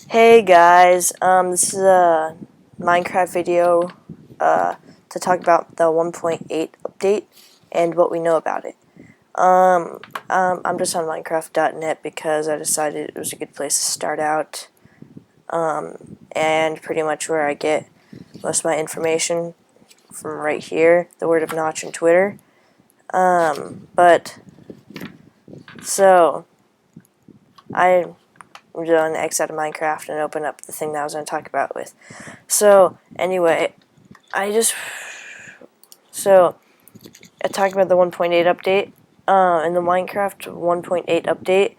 Hey guys, this is a Minecraft video to talk about the 1.8 update and what we know about it. I'm just on Minecraft.net because I decided it was a good place to start out, and pretty much where I get most of my information from right here, the Word of Notch and Twitter. So I'm going to X out of Minecraft and open up the thing that I was going to talk about with. So anyway, I talking about the 1.8 update. In the Minecraft 1.8 update,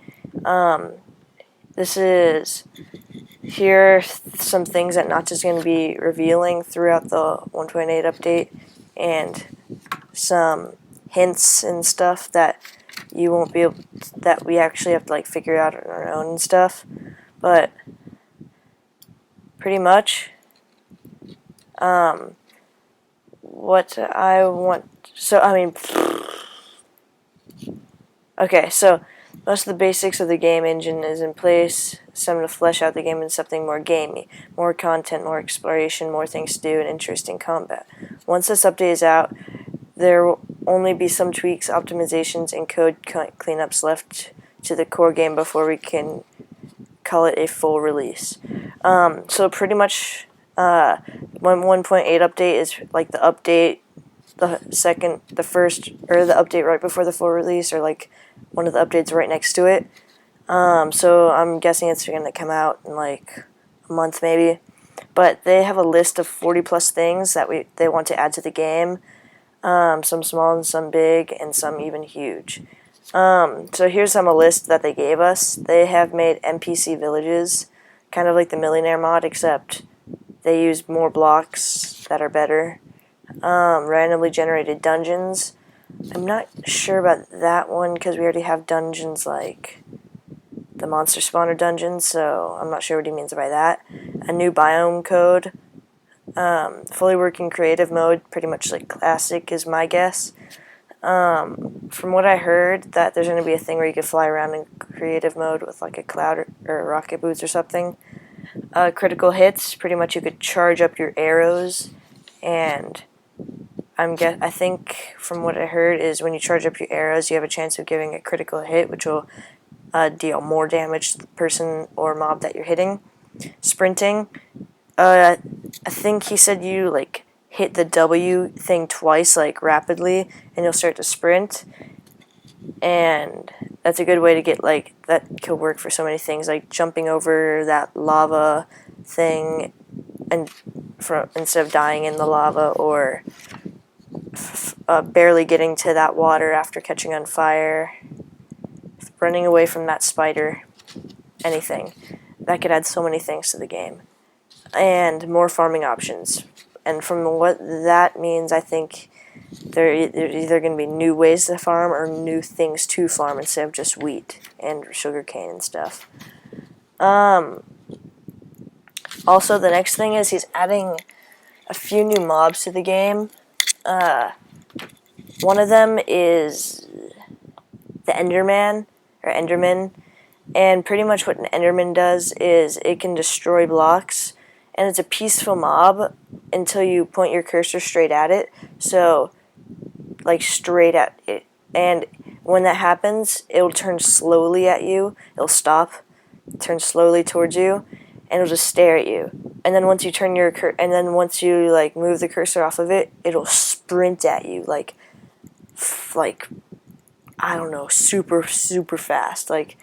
this is here are some things that Notch is going to be revealing throughout the 1.8 update, and some hints and stuff that you won't be able that we actually have to like figure out on our own and stuff. But pretty much, what I want. So I mean. Okay, so most of the basics of the game engine is in place. Some to flesh out the game into something more gamey, more content, more exploration, more things to do, and interesting combat. Once this update is out, there will only be some tweaks, optimizations, and code cleanups left to the core game before we can call it a full release. So pretty much, 1.8 update is like the update, the first, or the update right before the full release, or like one of the updates right next to it. So I'm guessing it's going to come out in like a month maybe. But they have a list of 40 plus things that they want to add to the game. Some small and some big and some even huge. So here's a list that they gave us. They have made NPC villages, kind of like the Millionaire mod, except they use more blocks that are better. Randomly generated dungeons. I'm not sure about that one because we already have dungeons like the monster spawner dungeon, so I'm not sure what he means by that. A new biome code. Fully working creative mode, pretty much like classic is my guess. From what I heard, that there's going to be a thing where you could fly around in creative mode with like a cloud or rocket boots or something. Critical hits, pretty much you could charge up your arrows, and I think from what I heard is when you charge up your arrows, you have a chance of giving a critical hit, which will deal more damage to the person or mob that you're hitting. Sprinting, I think he said you like hit the W thing twice, like rapidly, and you'll start to sprint. And that's a good way to get like that could work for so many things, like jumping over that lava thing, and instead of dying in the lava, or barely getting to that water after catching on fire, running away from that spider, anything. That could add so many things to the game. And more farming options. And from what that means, I think there's either going to be new ways to farm or new things to farm instead of just wheat and sugarcane and stuff. Also, the next thing is he's adding a few new mobs to the game. One of them is the Enderman, or Enderman, and pretty much what an Enderman does is it can destroy blocks, and it's a peaceful mob until you point your cursor straight at it, so like straight at it, and when that happens, it'll turn slowly at you, it'll stop, turn slowly towards you, and it'll just stare at you. And then once you turn once you like move the cursor off of it, it'll sprint at you like I don't know, super fast. Like,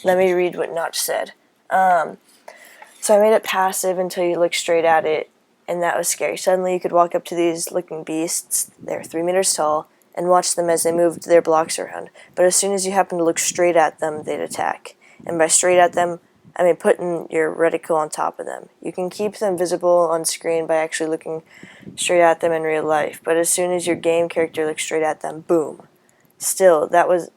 let me read what Notch said. So I made it passive until you look straight at it, and that was scary. Suddenly you could walk up to these looking beasts, they're 3 meters tall, and watch them as they moved their blocks around. But as soon as you happen to look straight at them, they'd attack. And by straight at them, I mean putting your reticle on top of them. You can keep them visible on screen by actually looking straight at them in real life, but as soon as your game character looks straight at them, boom. Still, that was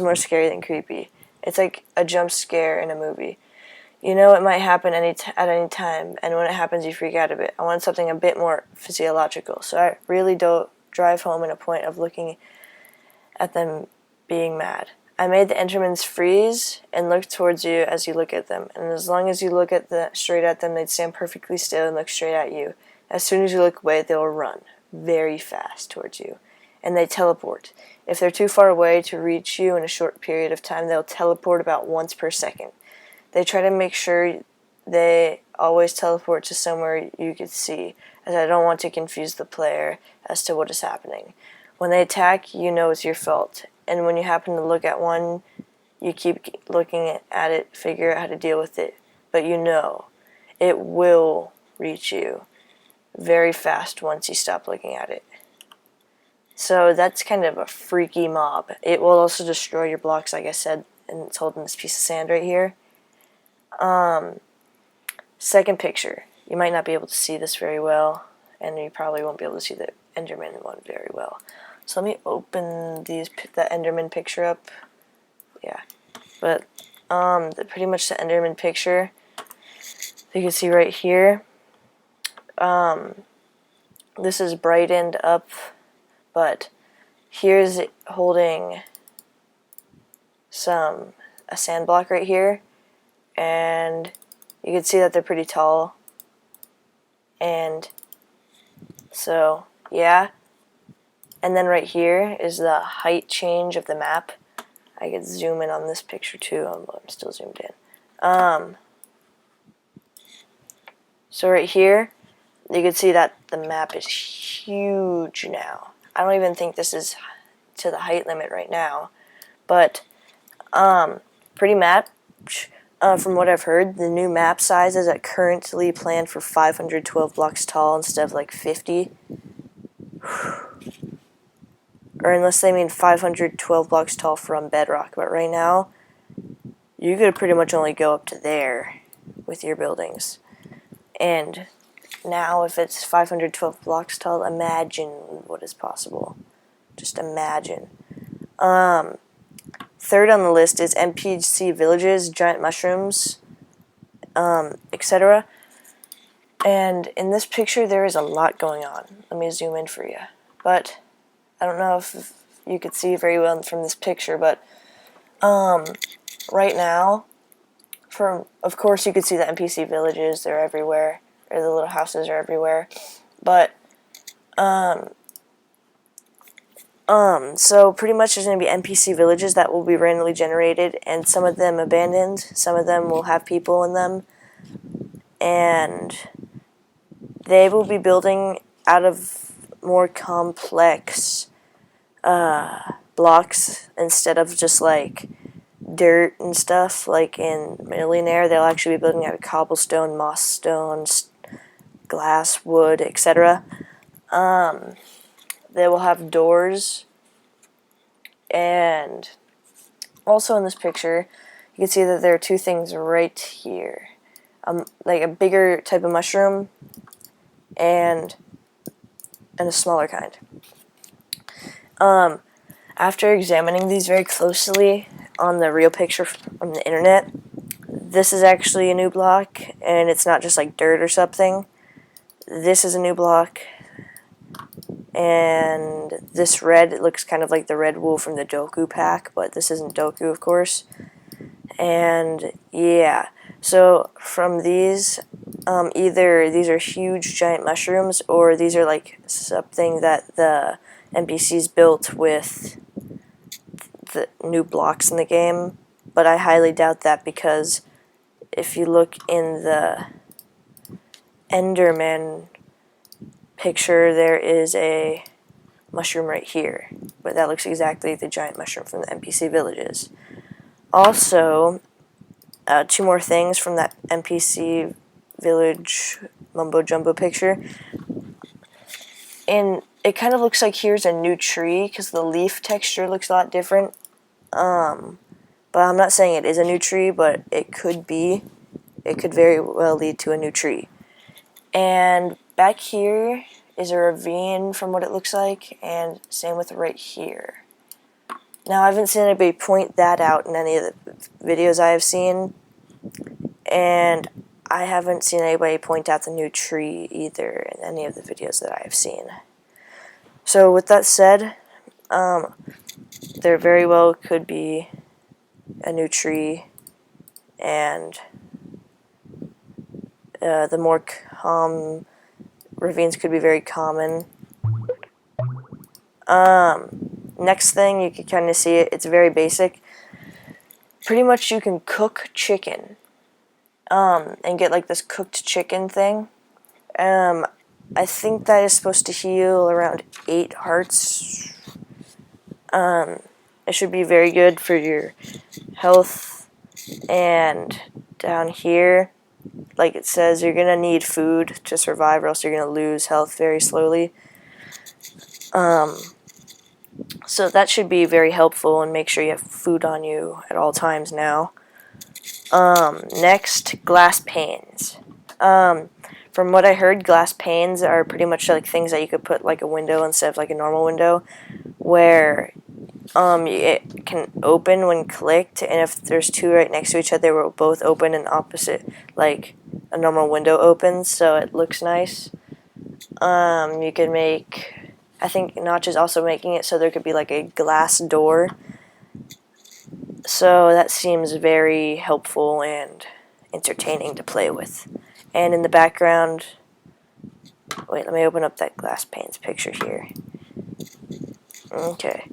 more scary than creepy. It's like a jump scare in a movie. You know it might happen at any time, and when it happens, you freak out a bit. I wanted something a bit more physiological, so I really don't drive home in a point of looking at them being mad. I made the Endermans freeze and look towards you as you look at them, and as long as you look straight at them, they'd stand perfectly still and look straight at you. As soon as you look away, they'll run very fast towards you, and they teleport. If they're too far away to reach you in a short period of time, they'll teleport about once per second. They try to make sure they always teleport to somewhere you could see, as I don't want to confuse the player as to what is happening. When they attack, you know it's your fault, and when you happen to look at one, you keep looking at it, figure out how to deal with it, but you know it will reach you very fast once you stop looking at it. So that's kind of a freaky mob. It will also destroy your blocks, like I said, and it's holding this piece of sand right here. Second picture. You might not be able to see this very well, and you probably won't be able to see the Enderman one very well. So let me open the Enderman picture up. Yeah, but pretty much the Enderman picture. You can see right here. This is brightened up, but here's it holding a sand block right here, and you can see that they're pretty tall. And so yeah, and then right here is the height change of the map. I could zoom in on this picture too. I'm still zoomed in. So right here, you can see that the map is huge now. I don't even think this is to the height limit right now, but pretty much, from what I've heard, the new map sizes are currently planned for 512 blocks tall instead of like 50. Or unless they mean 512 blocks tall from bedrock, but right now, you could pretty much only go up to there with your buildings. And now if it's 512 blocks tall, imagine what is possible. Just imagine. Third on the list is NPC villages, giant mushrooms, etc. And in this picture, there is a lot going on. Let me zoom in for you. But I don't know if you could see very well from this picture, but right now, of course you could see the NPC villages, they're everywhere, or the little houses are everywhere, but so pretty much there's going to be NPC villages that will be randomly generated, and some of them abandoned, some of them will have people in them, and they will be building out of more complex blocks instead of just like dirt and stuff. Like in Millionaire, they'll actually be building out of cobblestone, moss stone, glass, wood, etc. They will have doors, and also in this picture you can see that there are two things right here, like a bigger type of mushroom and a smaller kind. After examining these very closely on the real picture from the internet, this is actually a new block, and it's not just like dirt or something. This is a new block, and this red, it looks kind of like the red wool from the Doku pack, but this isn't Doku, of course. And yeah, so from these, either these are huge giant mushrooms, or these are like something that the NPCs built with the new blocks in the game, but I highly doubt that, because if you look in the Enderman picture, there is a mushroom right here, but that looks exactly like the giant mushroom from the NPC villages. Also, two more things from that NPC village mumbo jumbo picture. And it kind of looks like here's a new tree, because the leaf texture looks a lot different. But I'm not saying it is a new tree, but it could be. It could very well lead to a new tree. And back here is a ravine from what it looks like, and same with right here. Now, I haven't seen anybody point that out in any of the videos I have seen, and I haven't seen anybody point out the new tree either in any of the videos that I have seen. So with that said, there very well could be a new tree, and the more calm ravines could be very common. Next thing, you can kind of see it. It's very basic. Pretty much, you can cook chicken, and get like this cooked chicken thing. I think that is supposed to heal around 8 hearts. It should be very good for your health. And down here, like it says, you're gonna need food to survive, or else you're gonna lose health very slowly. So that should be very helpful, and make sure you have food on you at all times now. Next, glass panes. From what I heard, glass panes are pretty much like things that you could put like a window instead of like a normal window, where it can open when clicked, and if there's two right next to each other, they will both open in opposite, like a normal window opens, so it looks nice. You can make, I think Notch is also making it so there could be like a glass door. So that seems very helpful and entertaining to play with. And in the background, wait, let me open up that glass panes picture here. Okay.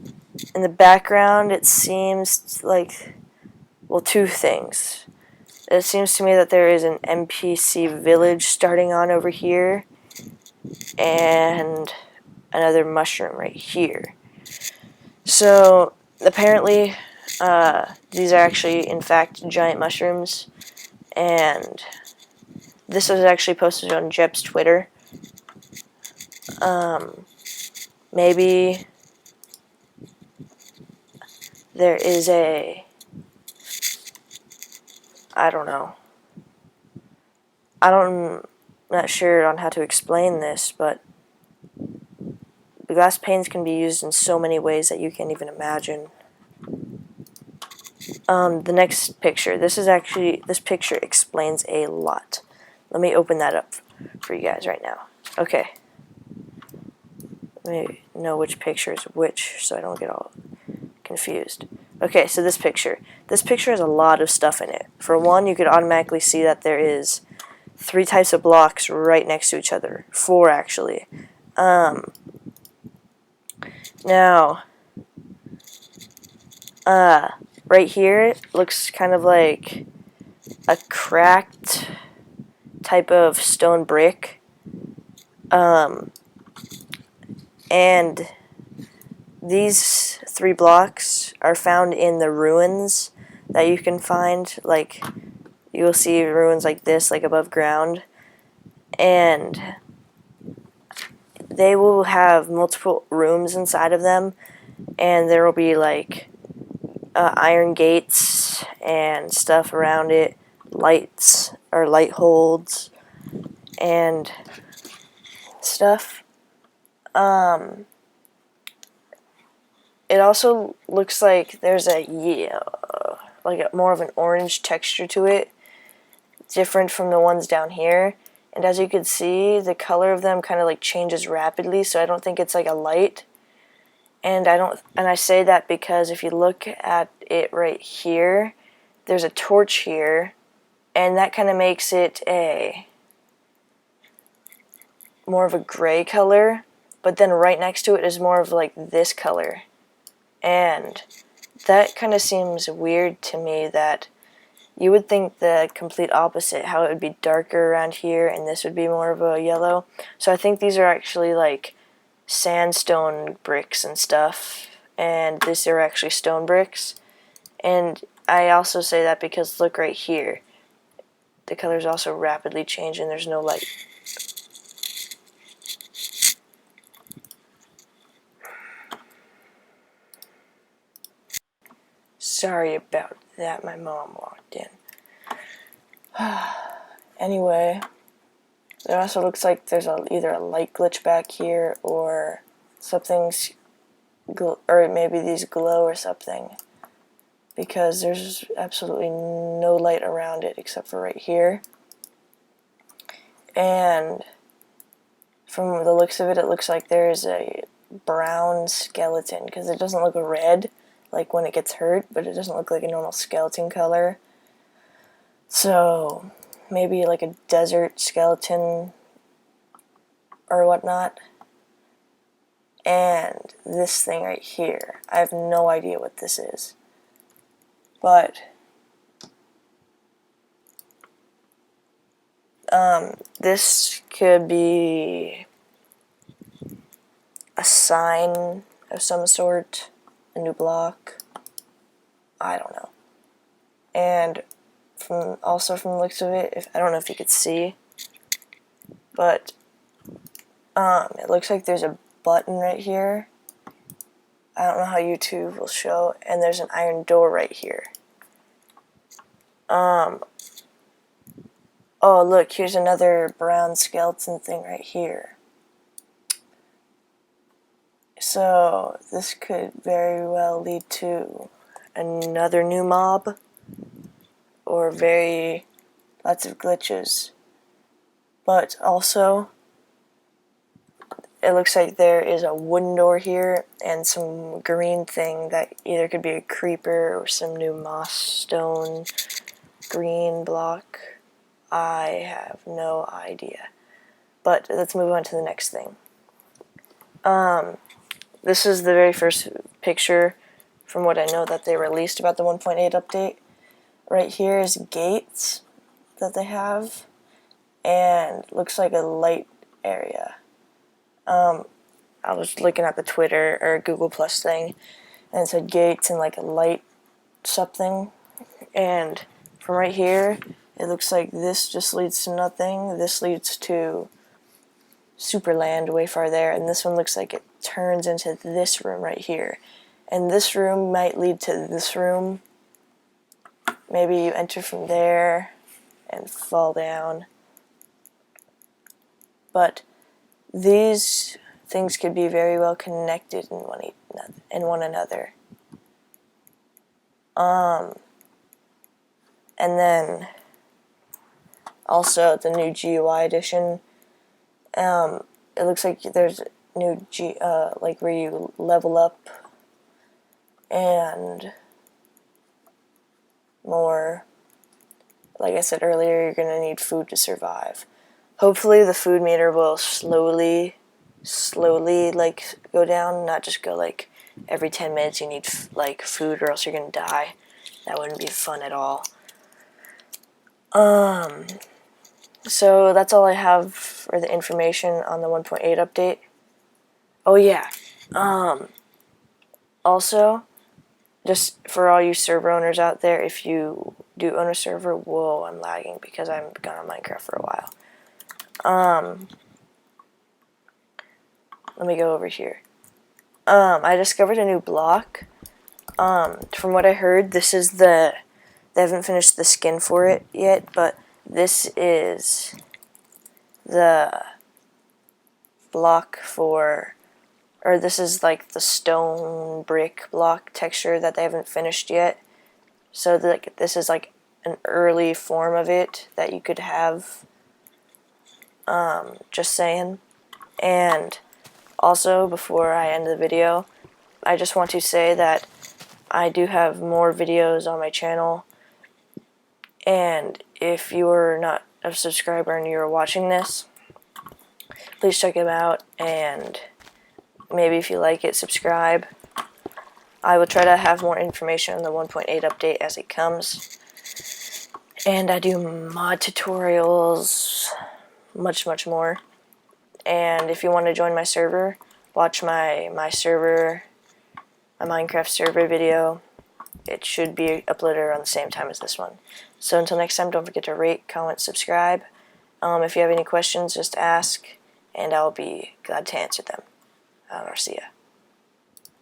In the background, it seems like, well, two things. It seems to me that there is an NPC village starting on over here, and another mushroom right here. So apparently, these are actually, in fact, giant mushrooms, and this was actually posted on Jeb's Twitter. Maybe there is a, I don't know. I'm not sure on how to explain this, but the glass panes can be used in so many ways that you can't even imagine. The next picture. This picture explains a lot. Let me open that up for you guys right now. Okay. Let me know which picture is which so I don't get all confused. Okay, so this picture. This picture has a lot of stuff in it. For one, you could automatically see that there is 3 types of blocks right next to each other. 4, actually. Now, right here, it looks kind of like a cracked type of stone brick. And these 3 blocks are found in the ruins that you can find. Like, you will see ruins like this, like above ground. And they will have multiple rooms inside of them. And there will be like iron gates and stuff around it. Lights, or light holds, and stuff. It also looks like there's more of an orange texture to it, different from the ones down here. And as you can see, the color of them kind of like changes rapidly, so I don't think it's like a light. And I say that because if you look at it right here, there's a torch here, and that kind of makes it more of a gray color, but then right next to it is more of like this color. And that kind of seems weird to me, that you would think the complete opposite, how it would be darker around here and this would be more of a yellow. So I think these are actually like sandstone bricks and stuff, and these are actually stone bricks. And I also say that because look right here, the colors also rapidly change and there's no light. Sorry about that, my mom walked in. Anyway, it also looks like there's either a light glitch back here, or something's, or maybe these glow or something, because there's absolutely no light around it except for right here. And from the looks of it, it looks like there's a brown skeleton, because it doesn't look red like when it gets hurt, but it doesn't look like a normal skeleton color. So maybe like a desert skeleton or whatnot. And this thing right here, I have no idea what this is, but this could be a sign of some sort, a new block, I don't know. And also from the looks of it, I don't know if you could see, but it looks like there's a button right here. I don't know how YouTube will show, and there's an iron door right here. Oh, look, here's another brown skeleton thing right here. So this could very well lead to another new mob, or lots of glitches. But also, it looks like there is a wooden door here and some green thing that either could be a creeper or some new moss stone green block. I have no idea. But let's move on to the next thing. This is the very first picture from what I know that they released about the 1.8 update. Right here is gates that they have, and looks like a light area. I was looking at the Twitter or Google Plus thing, and it said gates and like a light something. And from right here, it looks like this just leads to nothing. This leads to Superland way far there, and this one looks like it turns into this room right here. And this room might lead to this room. Maybe you enter from there and fall down. But these things could be very well connected in one another. And then also the new GUI edition. It looks like there's new like where you level up and more. Like I said earlier, you're gonna need food to survive. Hopefully the food meter will slowly like go down, not just go like every 10 minutes you need like food or else you're gonna die. That wouldn't be fun at all. So that's all I have for the information on the 1.8 update. Oh yeah. Also, just for all you server owners out there, if you do own a server, whoa, I'm lagging because I haven't gone on Minecraft for a while. Let me go over here. I discovered a new block. From what I heard, they haven't finished the skin for it yet, but this is the block this is like the stone brick block texture that they haven't finished yet. So this is like an early form of it that you could have. Just saying. And also, before I end the video, I just want to say that I do have more videos on my channel, and if you are not a subscriber and you're watching this, please check them out, and maybe if you like it, subscribe. I will try to have more information on the 1.8 update as it comes, and I do mod tutorials, much more. And if you want to join my server, watch my Minecraft server video. It should be uploaded around the same time as this one. So until next time, don't forget to rate, comment, subscribe. If you have any questions, just ask, and I'll be glad to answer them. I'll see ya.